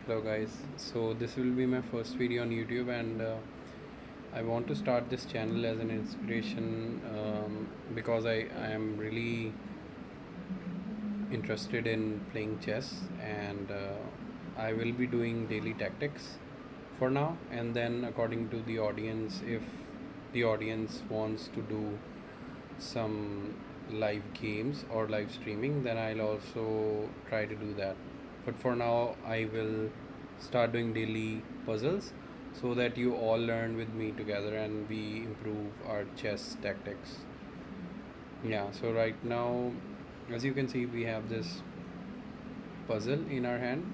Hello guys, so this will be my first video on YouTube and I want to start this channel as an inspiration because I am really interested in playing chess and I will be doing daily tactics for now, and then according to the audience, if the audience wants to do some live games or live streaming, then I'll also try to do that. But for now, I will start doing daily puzzles so that you all learn with me together and we improve our chess tactics. Yeah, so right now, as you can see, we have this puzzle in our hand,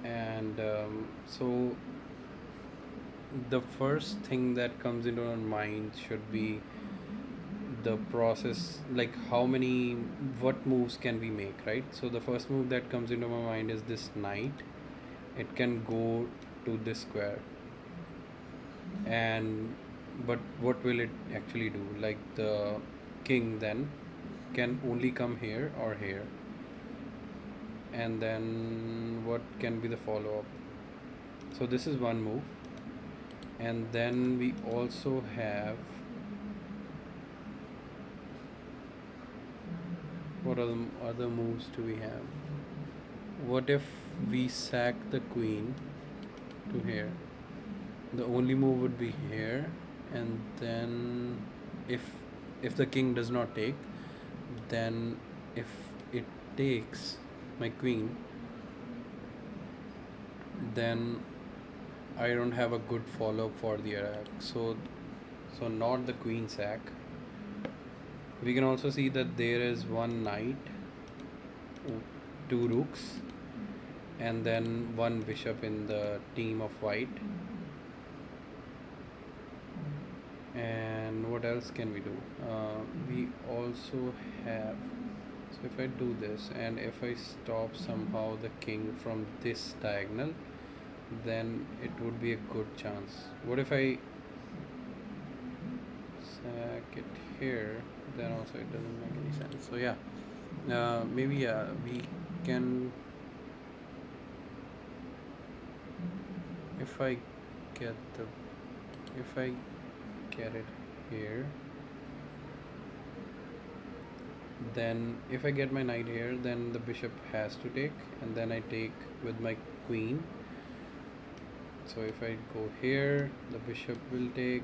and so the first thing that comes into our mind should be the process, like how many, what moves can we make, right? So the first move that comes into my mind is this knight. It can go to this square, and but what will it actually do? Like the king then can only come here or here, and then what can be the follow up? So this is one move, and then we also have, what other moves do we have? What if we sack the queen to here? The only move would be here, and then if if the king does not take, then if it takes my queen, then I don't have a good follow up for the attack. So not the queen sack. We can also see that there is one knight, two rooks, and then one bishop in the team of white. And what else can we do? We also have, so if I do this and if I stop somehow the king from this diagonal, then it would be a good chance. What if I sack it here? Then also it doesn't make any sense. So yeah, maybe we can, if I get the, if I get it here, then if I get my knight here, then the bishop has to take, and then I take with my queen. So if I go here, the bishop will take,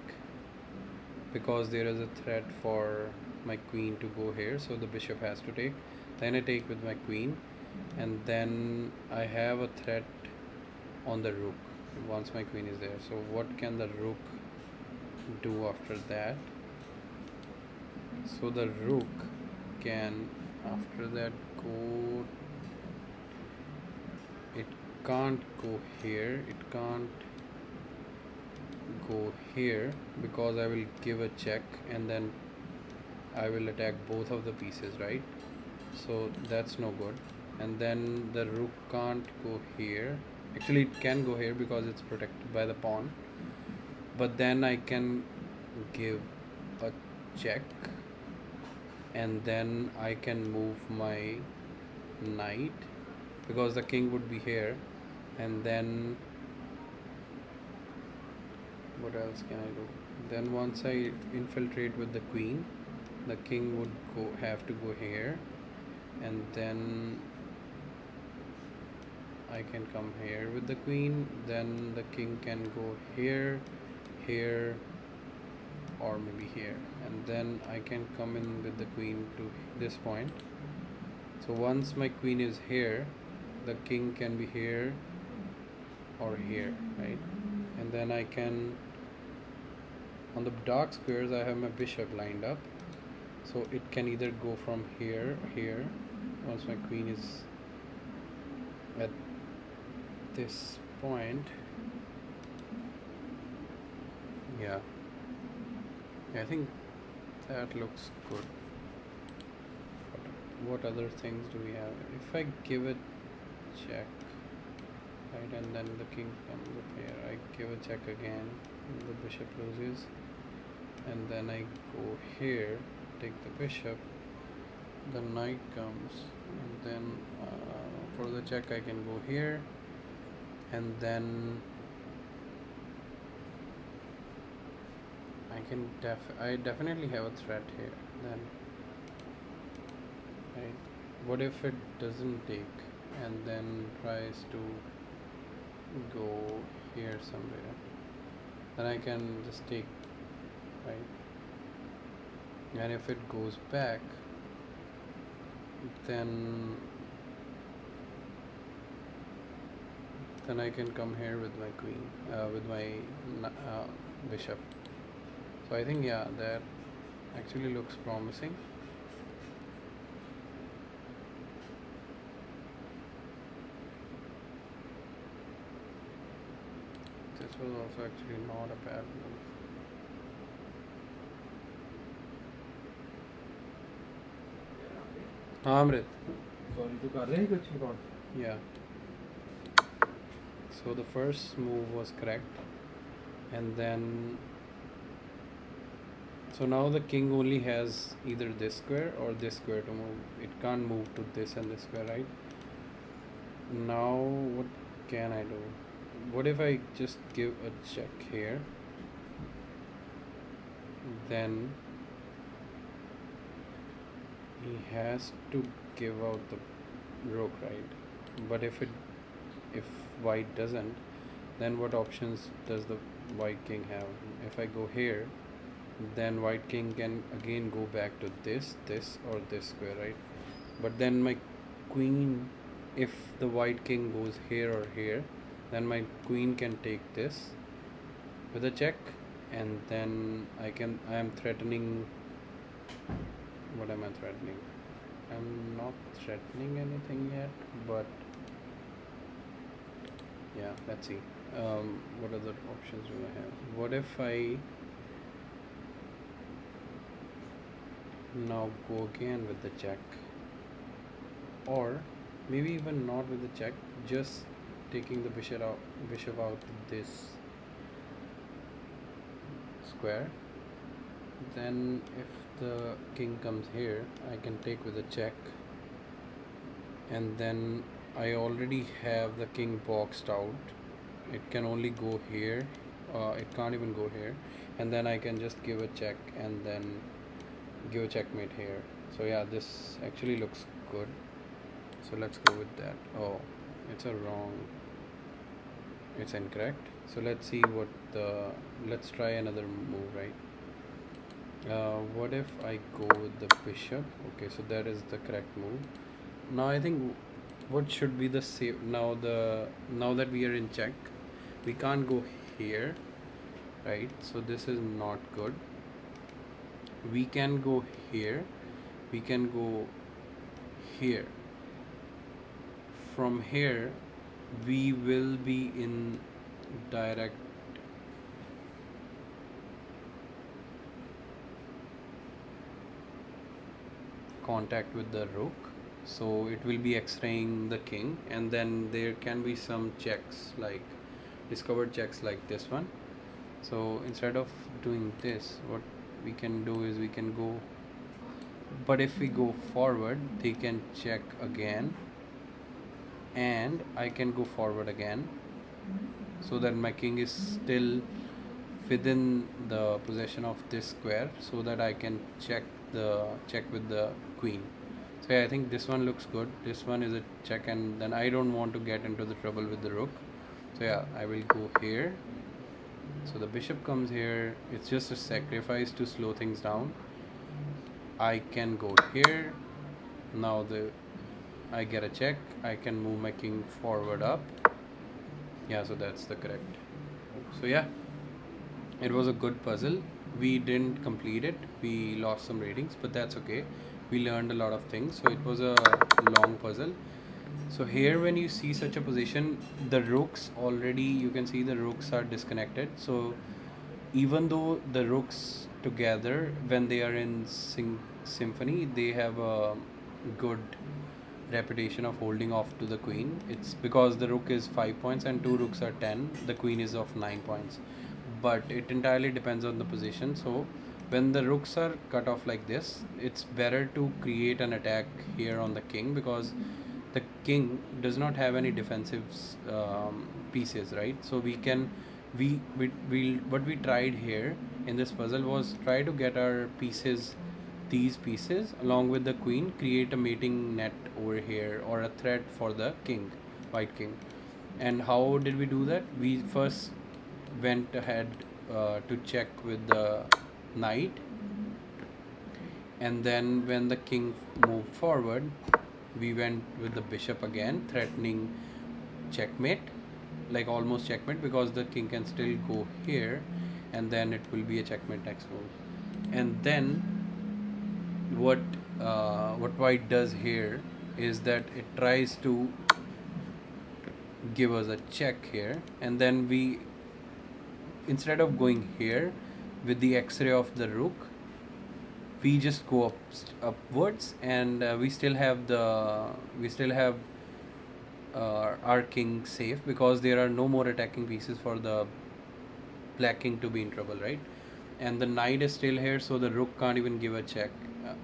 because there is a threat for my queen to go here, so the bishop has to take. Then I take with my queen, and then I have a threat on the rook once my queen is there. So what can the rook do after that? So the rook can after that go, it can't go here, it can't go here, because I will give a check and then I will attack both of the pieces, right? So that's no good. And then the rook can't go here. Actually it can go here because it's protected by the pawn, but then I can give a check, and then I can move my knight because the king would be here, and then what else can I do? Then once I infiltrate with the queen, the king would have to go here, and then I can come here with the queen, then the king can go here, here, or maybe here, and then I can come in with the queen to this point. So once my queen is here, the king can be here or here, right? And then I can, on the dark squares I have my bishop lined up, so it can either go from here or here once my queen is at this point. Yeah, I think that looks good. What other things do we have? If I give it check, right, and then the king comes up here, I give a check again, and the bishop loses, and then I go here, take the bishop, the knight comes, and then for the check I can go here, and then I definitely have a threat here. Then, right? What if it doesn't take and then tries to go here somewhere? Then I can just take, right? And if it goes back, then I can come here with my queen, with my bishop. So I think, yeah, that actually looks promising. This was also actually not a bad move. हाँ अमृत. Sorry तू कर रहा है कुछ record? Yeah. So the first move was correct, and then so now the king only has either this square or this square to move. It can't move to this and this square, right? Now what can I do? What if I just give a check here? Then he has to give out the rook, right? But if white doesn't, then what options does the white king have? If I go here, then white king can again go back to this or this square, right? But then my queen, if the white king goes here or here, then my queen can take this with a check, and then I am threatening. What am I threatening? I'm not threatening anything yet, but yeah, let's see. What other options do I have? What if I now go again with the check, or maybe even not with the check, just taking the bishop out this square. Then if the king comes here, I can take with a check, and then I already have the king boxed out. It can only go here, it can't even go here, and then I can just give a check and then give a checkmate here. So yeah, this actually looks good, so let's go with that. Oh, it's incorrect. So let's see let's try another move, right? What if I go with the bishop? Okay, so that is the correct move. Now I think what should be the safe now that we are in check, we can't go here, right? So this is not good. We can go here, we can go here. From here we will be in direct contact with the rook, so it will be x-raying the king, and then there can be some checks, like discovered checks like this one. So instead of doing this, what we can do is we can go, but if we go forward, they can check again, and I can go forward again, so that my king is still within the possession of this square, so that I can check with the queen. So yeah, I think this one looks good. This one is a check, and then I don't want to get into the trouble with the rook. So yeah, I will go here. So the bishop comes here. It's just a sacrifice to slow things down. I can go here. Now I get a check. I can move my king forward up. Yeah, so that's the correct. So yeah, it was a good puzzle. We didn't complete it. We lost some ratings, but that's okay. We learned a lot of things. So it was a long puzzle. So here when you see such a position, the rooks already, you can see the rooks are disconnected. So even though the rooks together, when they are in symphony, they have a good reputation of holding off to the queen. It's because the rook is 5 points and two rooks are 10, the queen is of 9 points, but it entirely depends on the position. So when the rooks are cut off like this, it's better to create an attack here on the king, because the king does not have any defensive pieces, right? So we what we tried here in this puzzle was try to get our pieces, these pieces along with the queen, create a mating net over here or a thread for the king, white king. And how did we do that? We first went ahead to check with the knight, and then when the king moved forward, we went with the bishop again, threatening checkmate, like almost checkmate, because the king can still go here, and then it will be a checkmate next move. And then what white does here is that it tries to give us a check here, and then we, instead of going here with the x-ray of the rook, we just go upwards, and we still have our king safe, because there are no more attacking pieces for the black king to be in trouble, right? And the knight is still here, so the rook can't even give a check.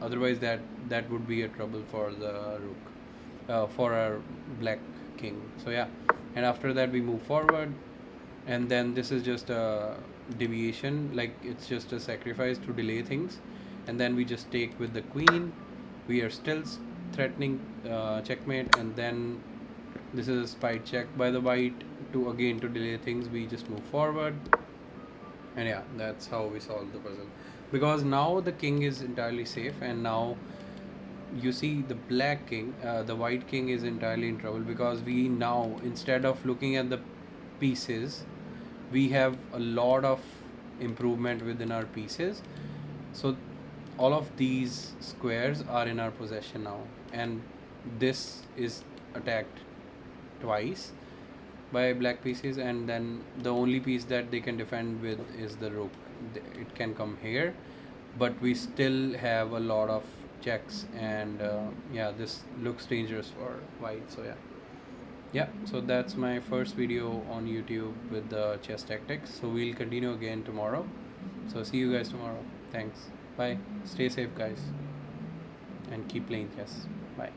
Otherwise, that would be a trouble for the rook, for our black king. So yeah, and after that we move forward, and then this is just a deviation, like it's just a sacrifice to delay things, and then we just take with the queen. We are still threatening checkmate, and then this is a spy check by the white to delay things. We just move forward, and yeah, that's how we solve the puzzle, because now the king is entirely safe, and now you see the black king, the white king is entirely in trouble, because we now, instead of looking at the pieces, we have a lot of improvement within our pieces. So all of these squares are in our possession now, and this is attacked twice by black pieces, and then the only piece that they can defend with is the rook. It can come here, but we still have a lot of checks, and yeah, this looks dangerous for white. So yeah, so that's my first video on YouTube with the chess tactics. So we'll continue again tomorrow. So see you guys tomorrow. Thanks. Bye. Stay safe, guys, and keep playing chess. Bye.